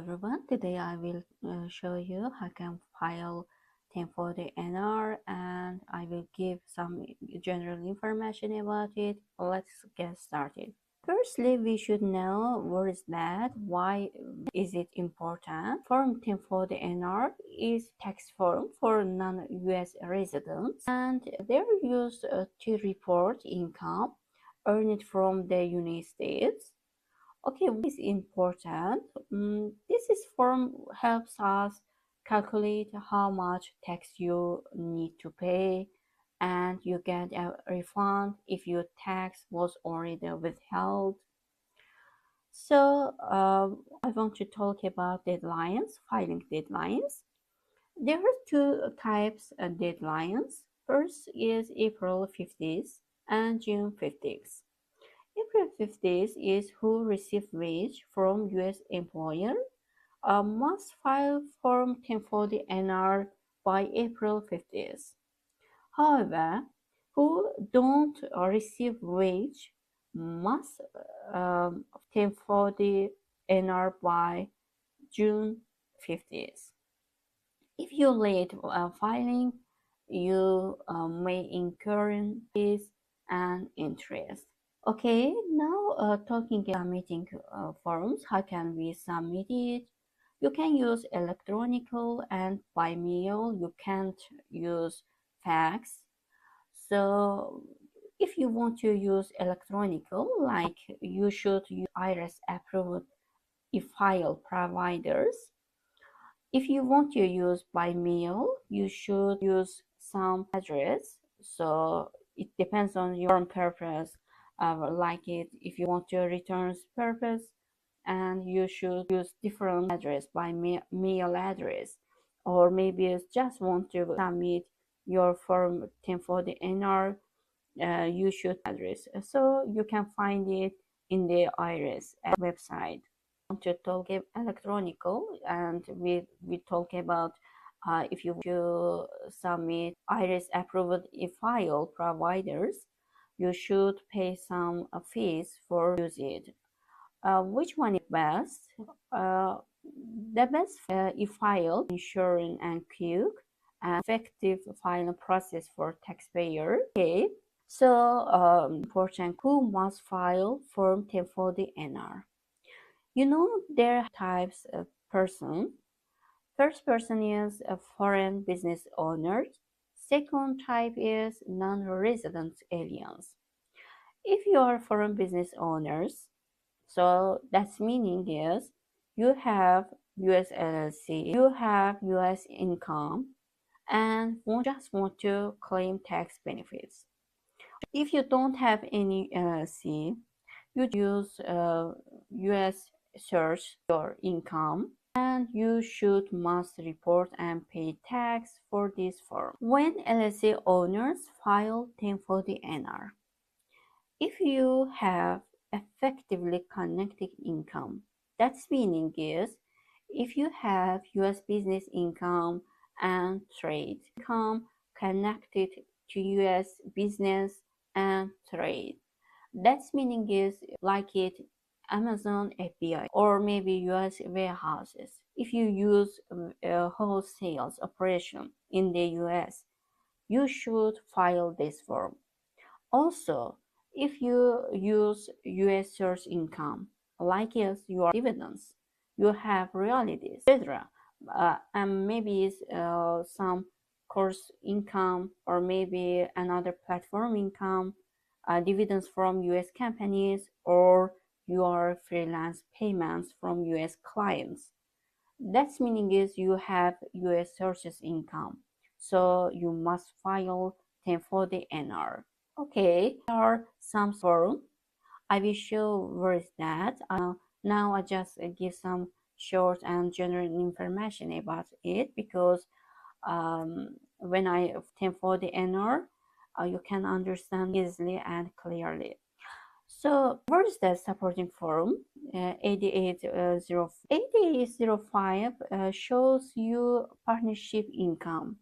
everyone, today I will show you how I can file 1040 NR and I will give some general information about it. Let's get started. Firstly, we should know what is that, why is it important. Form 1040 NR is tax form for non-US residents and they're used to report income earned from the United States. Okay, what is important? This form helps us calculate how much tax you need to pay, and you get a refund if your tax was already withheld. So I want to talk about deadlines, filing deadlines. There are two types of deadlines. First is April 15th and June 15th. April 15th is who receive wage from U.S. employer must file Form 1040 NR by April 15th. However, who don't receive wage must 1040 NR by June 15th. If you late filing, you may incur fees and interest. Okay, now talking about submitting forms, how can we submit it? You can use electronical and by mail. You can't use fax. So if you want to use electronical, like you should use IRS approved e-file providers. If you want to use by mail, you should use some address. So it depends on your purpose. Like it if you want to return purpose, and you should use different address by mail address, or maybe you just want to submit your form 1040 NR, you should address. So you can find it in the IRS website. To talk electronical, and we talk about if you want to submit IRS approved e-file providers, you should pay some fees for use it. Which one is best? The best e-file, ensuring and quick and effective filing process for taxpayer. Okay, so important, who must file Form 1040 NR? You know, there are types of person. First person is a foreign business owner. Second type is non-resident aliens. If you are foreign business owners, so that's meaning is you have US LLC, you have US income, and just want to claim tax benefits. If you don't have any LLC, you use US search your income, and you must report and pay tax for this form. When LLC owners file 1040 NR, if you have effectively connected income, that's meaning is if you have US business income and trade income connected to US business and trade, that's meaning is like it Amazon API or maybe US warehouses. If you use wholesale operation in the US, you should file this form. Also, if you use US source income, like as your dividends, you have royalties, etc., and maybe some course income or maybe another platform income, dividends from US companies, or your freelance payments from US clients. That's meaning is you have US sources income, so you must file 1040 NR. Okay, there are some forms. I will show where is that. Now I just give some short and general information about it, because when I 1040 NR, you can understand easily and clearly. So what is the supporting form? 8805 shows you partnership income.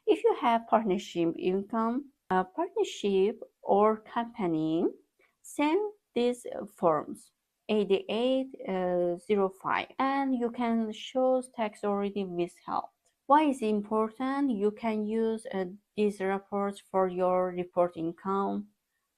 If you have partnership income, partnership or company, send these forms. 8805, and you can show tax already withheld. Why is it important? You can use these reports for your report income,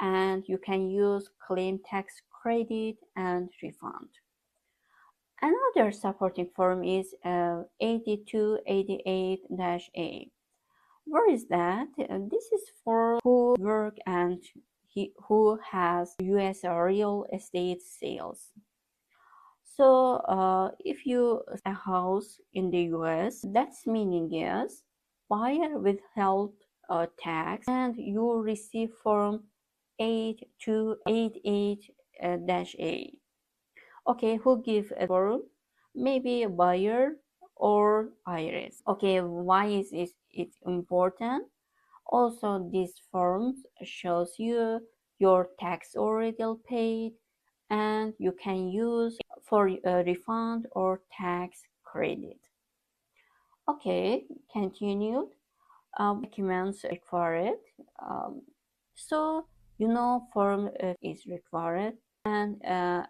and you can use claim tax credit and refund. Another supporting form is 8288-A. Where is that? This is for who work and who has US real estate sales. So if you a house in the US, that's meaning is buyer withheld tax, and you receive form 8288-A. Okay, who give a form? Maybe a buyer or IRS. Okay, why is it important? Also, this form shows you your tax already paid, and you can use for a refund or tax credit. Okay, continued. Documents required. So form is required, and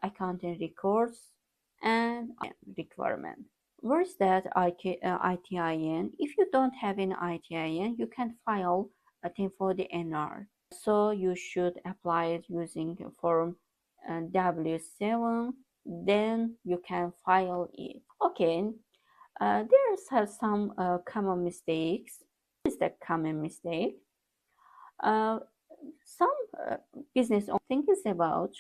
accounting records and requirement. Where's that ITIN? If you don't have an ITIN, you can file a 1040NR. So you should apply it using form W7, then you can file it. Okay, there's some common mistakes. What is the common mistake? Some business thinks about,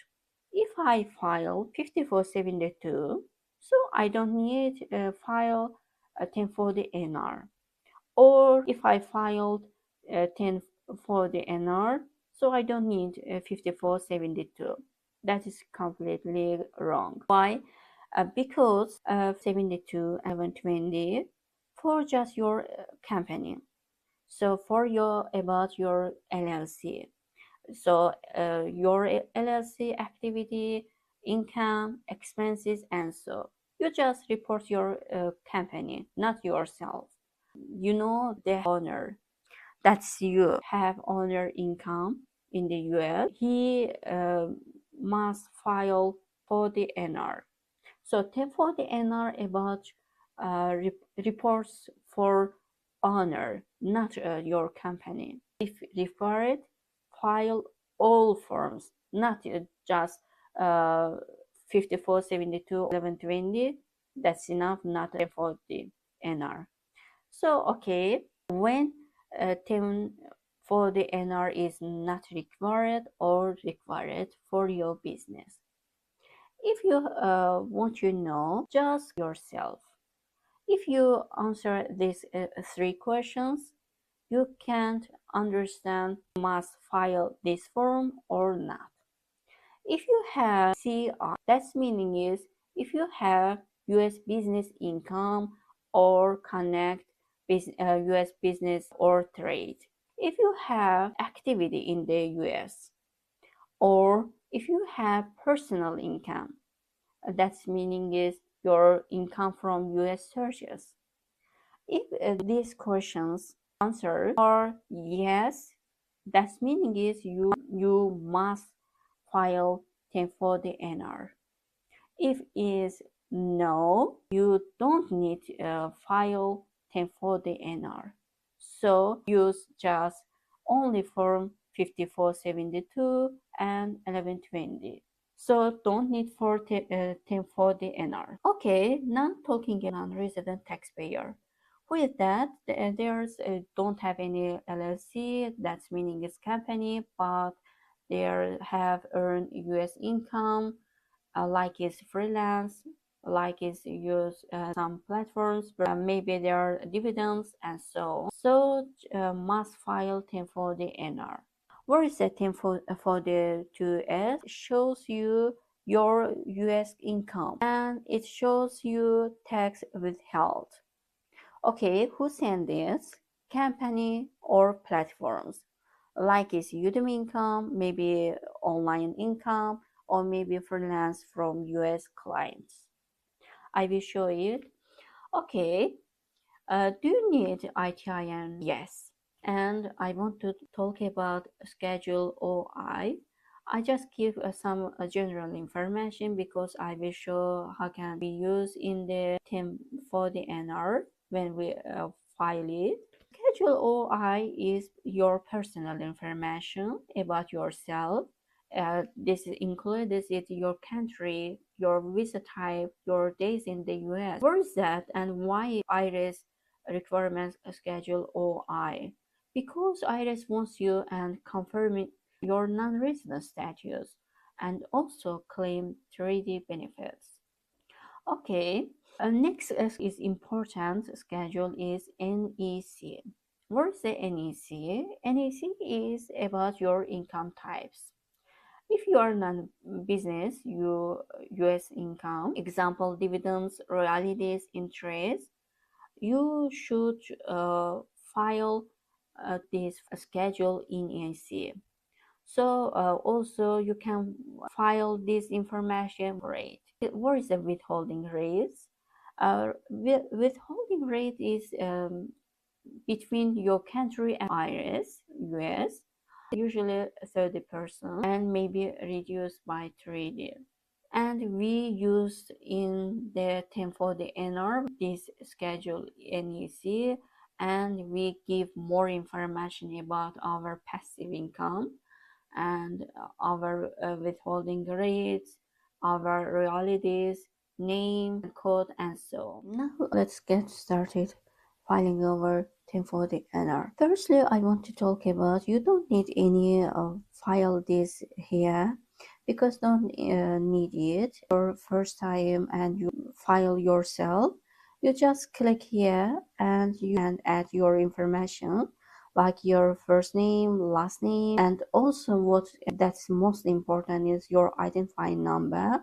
if I file 5472, so I don't need file a 1040NR. Or if I filed 1040NR, so I don't need 5472. That is completely wrong. Why? Because 72 and 120 for just your company. So for about your LLC. So your LLC activity, income, expenses, and so you just report your company, not yourself. The owner, that's you, have owner income in the US. He must file for the NR. So 1040NR about reports for owner, not your company. If required, file all forms, not just 5472, 1120. That's enough, not 1040NR. So okay, when 1040NR is not required or required for your business. If you want to know, just yourself. If you answer these 3 questions, you can't understand must file this form or not. If you have CI, that's meaning is if you have US business income or connect US business or trade. If you have activity in the US, or if you have personal income, that's meaning is your income from US sources. If these questions answered are yes, that's meaning is you must file 1040NR. If is no, you don't need file 1040NR. So use just only form 5472 and 1120. So don't need for 1040NR. Okay, now talking non-resident taxpayer. With that, there's don't have any LLC. That's meaning it's company, but they have earned US income, like it's freelance, like it's use some platforms, but maybe there are dividends and so on. So must file 1040NR. Where is the 1042S? Shows you your US income, and it shows you tax withheld. Okay, who send this? Company or platforms, like it's Udemy income, maybe online income, or maybe freelance from US clients. I will show it. Okay, do you need ITIN? Yes. And I want to talk about Schedule OI. I just give some general information because I will show how can be used in the 1040 NR when we file it. Schedule OI is your personal information about yourself. This includes your country, your visa type, your days in the US. What is that and why IRS requirements Schedule OI? Because IRS wants you and confirming your non-resident status and also claim 3D benefits. Okay, next is important schedule is NEC. What is the NEC? NEC is about your income types. If you are non-business, US income, example dividends, royalties, interest, you should file this schedule in NEC. So also you can file this information rate. What is the withholding rates? Withholding rate is between your country and IRS, US, usually 30% and maybe reduced by 3D. And we used in the 1040 NR this schedule NEC, and we give more information about our passive income and our withholding rates, our royalties, name, code, and so on. Now let's get started filing our 1040 NR. Firstly, I want to talk about you don't need any file this here because don't need it your first time and you file yourself. You just click here and you can add your information like your first name, last name, and also what that's most important is your identifying number.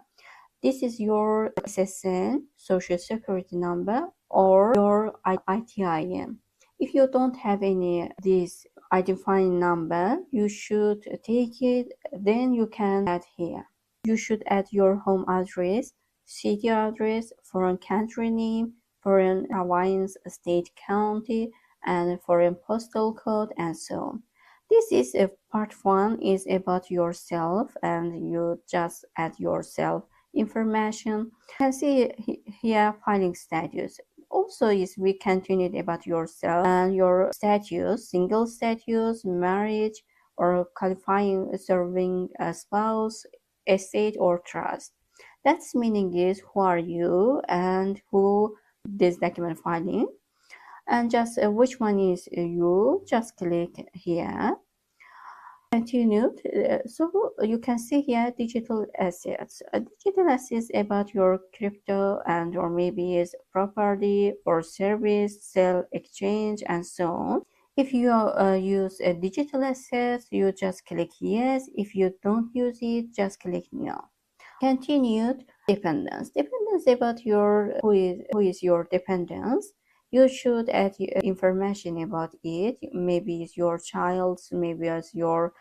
This is your SSN, Social Security number, or your ITIN. If you don't have any this identifying number, you should take it, then you can add here. You should add your home address, city address, foreign country name, foreign province, state, county, and foreign postal code, and so on. This is part 1 is about yourself, and you just add yourself information. You can see here filing status. Also is we continued about yourself and your status, single status, marriage, or qualifying serving a spouse, estate, or trust. That's meaning is who are you and who this document filing, and just which one is you, just click here. Continued. So you can see here digital assets. Digital assets about your crypto and or maybe is property or service, sell, exchange, and so on. If you use a digital assets, you just click yes. If you don't use it, just click no. Continued. Dependents. Dependents about your who is your dependents. You should add information about it. Maybe it's your child's, maybe it's your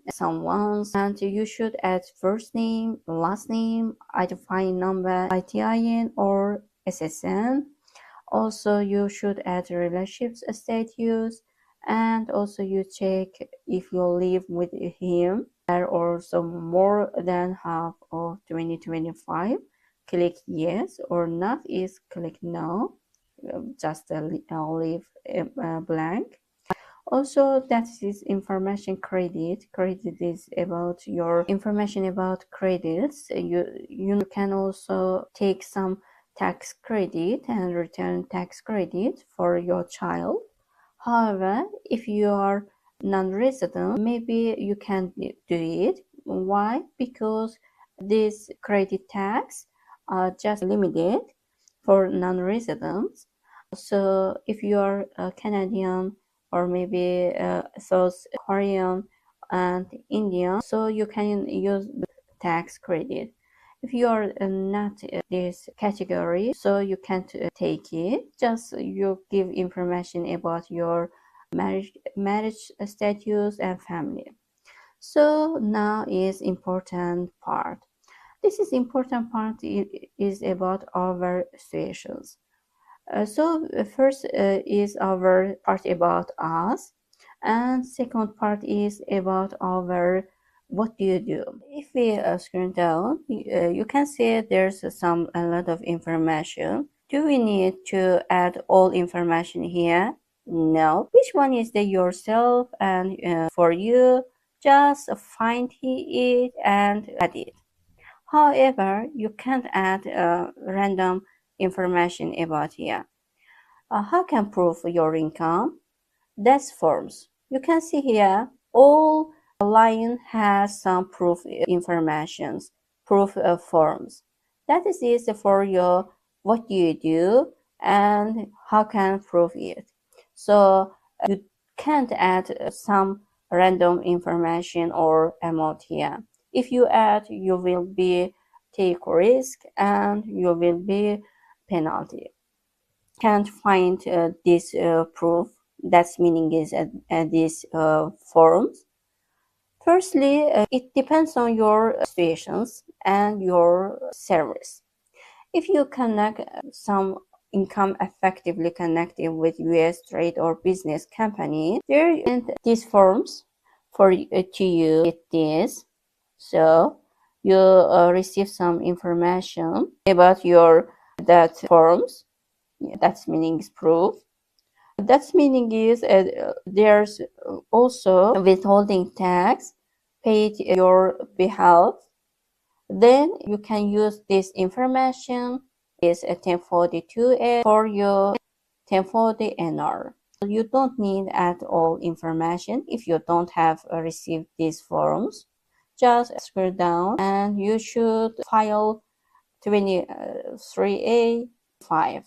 someone's, and you should add first name, last name, identifying number, ITIN or SSN. Also, you should add relationships status, and also you check if you live with him or some more than half of 2025. Click yes, or not is click no. Just leave blank. Also, that is information credit. Credit is about your information about credits. You can also take some tax credit and return tax credit for your child. However, if you are non-resident, maybe you can't do it. Why? Because this credit tax are just limited for non-residents. So if you are a Canadian or maybe South Korean and Indian, so you can use tax credit. If you are not this category, so you can't take it. Just you give information about your marriage status and family. So now is important part. This is important part is about our situations. So first is our part about us, and second part is about our what do you do? If we scroll down, you can see there's a lot of information. Do we need to add all information here? No. Which one is the yourself and for you? Just find it and add it. However, you can't add random information about here. How can prove your income? That's forms. You can see here all line has some proof informations, proof of forms. That is easy for you what you do and how can prove it. So you can't add some random information or amount here. If you add, you will be take risk and you will be penalty. Can't find this proof. That's meaning is these forms. Firstly, it depends on your situations and your service. If you connect some income effectively connected with U.S. trade or business company, there are these forms for to use with this. So you receive some information about your that forms. That's meaning is proof. That's meaning is there's also withholding tax paid your behalf. Then you can use this information is a 1042A for your 1040 NR. You don't need at all information if you don't have received these forms. Just scroll down and you should file 23A 5.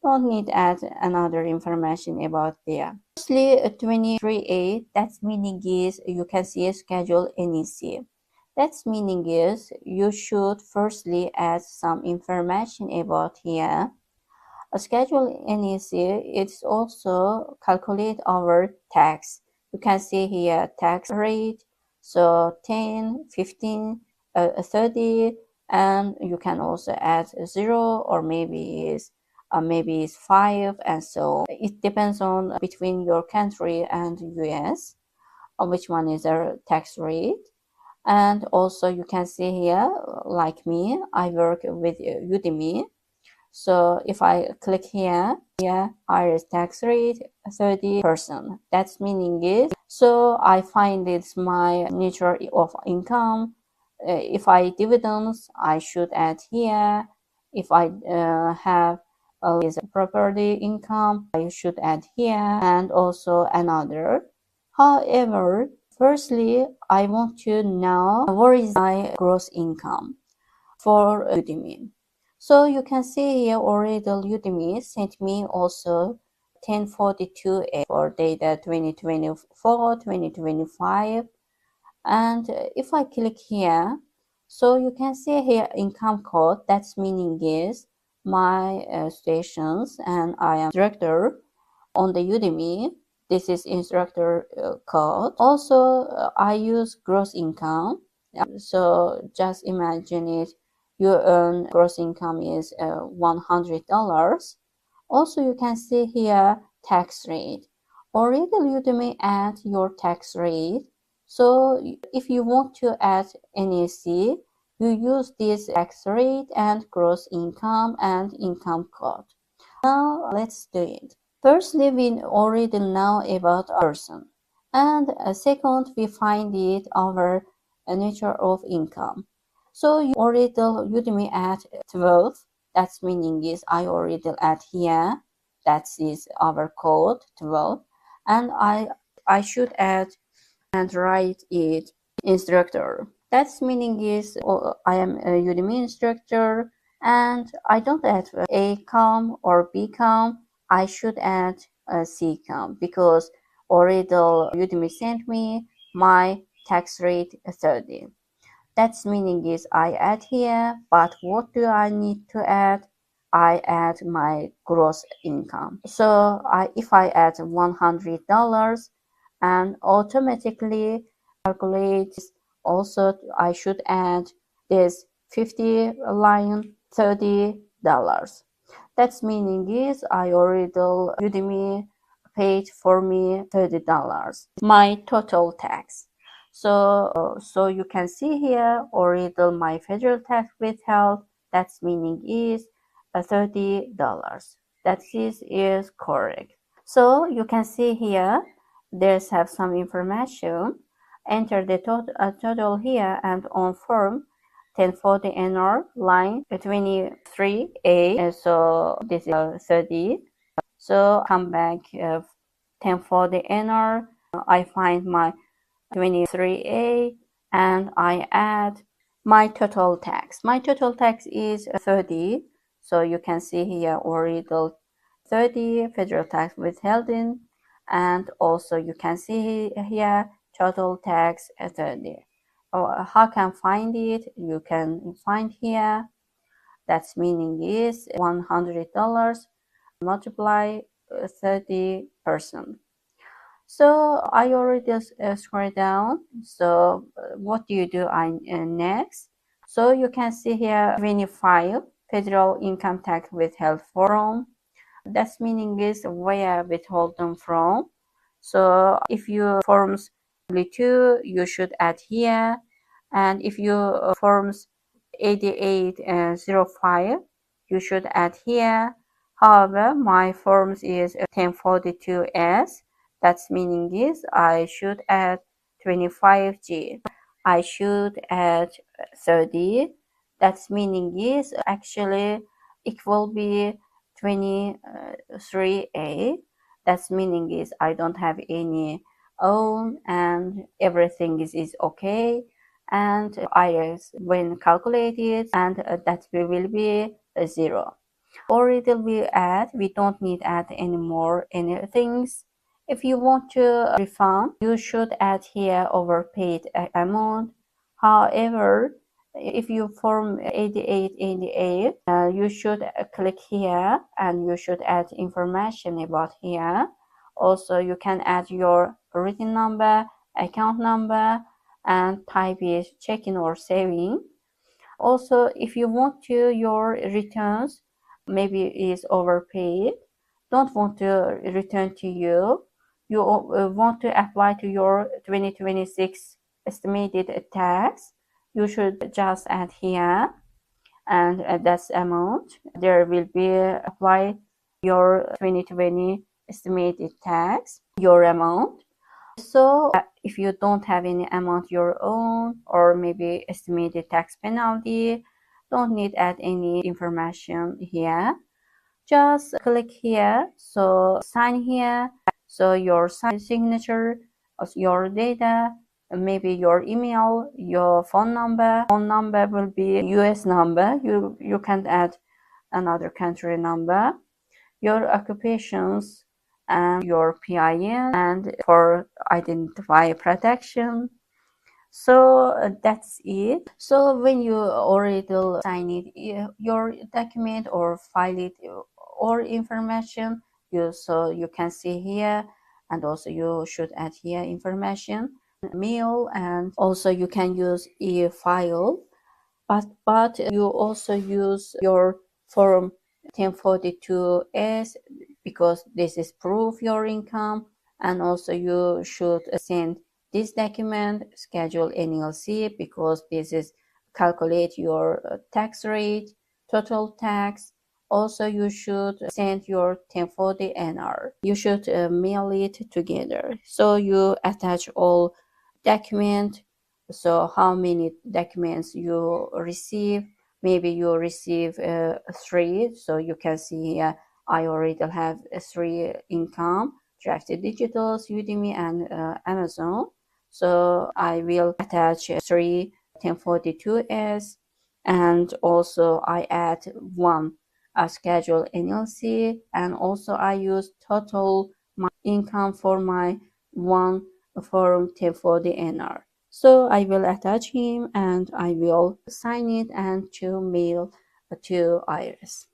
Don't need add another information about there. Firstly, 23A, that's meaning is you can see Schedule NEC. That's meaning is you should firstly add some information about here. A Schedule NEC, it's also calculate our tax. You can see here tax rate, so 10, 15, 30, and you can also add 0 or maybe is 5 and so it depends on between your country and US on which one is their tax rate. And also you can see here, like me, I work with Udemy. So if I click here, IRS tax rate 30%. That's meaning is, so I find it's my nature of income. If I dividends, I should add here. If I have is property income, I should add here and also another. However, firstly, I want to know what is my gross income for Udemy. So you can see here already Udemy sent me also 1042A for data 2024, 2025. And if I click here, so you can see here income code, that's meaning is my stations and I am instructor on the Udemy. This is instructor code. Also, I use gross income. So just imagine it, you earn gross income is $100. Also, you can see here tax rate. Already Udemy add your tax rate. So if you want to add NEC, you use this tax rate and gross income and income code. Now let's do it. Firstly, we already know about a person. And second, we find it our nature of income. So you already Udemy at 12. That's meaning is I already add here. That is our code 12. And I should add and write it instructor. That's meaning is I am a Udemy instructor and I don't add A-com or B-com. I should add a C-com because already Udemy sent me my tax rate 30. That's meaning is I add here, but what do I need to add? I add my gross income. So if I add $100 and automatically calculates also I should add this 50 line $30. That's meaning is I already Udemy paid for me $30. My total tax. So you can see here already my federal tax withheld. That's meaning is $30. That is correct. So you can see here there's have some information. Enter the total here and on form 1040 NR line 23A. So this is 30. So come back 1040 NR. I find my 23A and I add my total tax. My total tax is 30. So you can see here already 30 federal tax withholding, and also you can see here total tax 30. How can find it? You can find here. That's meaning is $100 multiply 30%. So I already scroll down. So what do you do next? So you can see here 25 federal income tax withheld form. That's meaning is where withholding from. So if you forms W2, you should add here. And if you forms 8805, you should add here. However, my forms is 1042S. That's meaning is I should add 25G. I should add 30. That's meaning is actually it will be 23A. That's meaning is I don't have any own and everything is okay. And IRS when calculated, and that will be 0. Already we add, we don't need add anymore any things. If you want to refund, you should add here overpaid amount. However, if you form 8888, you should click here and you should add information about here. Also, you can add your written number, account number, and type is checking or saving. Also, if you want to your returns maybe is overpaid, don't want to return to you want to apply to your 2026 estimated tax, you should just add here and that's amount. There will be apply your 2020 estimated tax, your amount. So if you don't have any amount your own or maybe estimated tax penalty, don't need add any information here. Just click here, so sign here, so your signature, your data, maybe your email, your phone number. Phone number will be US number. You can add another country number, your occupations, and your PIN, and for identify protection. So that's it. So when you already sign it, your document or file it or information, you can see here, and also you should add here information, mail, and also you can use e-file. But you also use your form 1042S because this is proof your income, and also you should send this document Schedule NEC because this is calculate your tax rate, total tax. Also you should send your 1040 NR. You should mail it together. So you attach all document. So how many documents you receive? Maybe you receive 3. So you can see here I already have 3 income: Drafted Digitals, Udemy, and Amazon. So I will attach 3 1042S, and also I add 1 Schedule NEC, and also I use total my income for my 1 form 1040 NR. So I will attach him and I will sign it and to mail to IRS.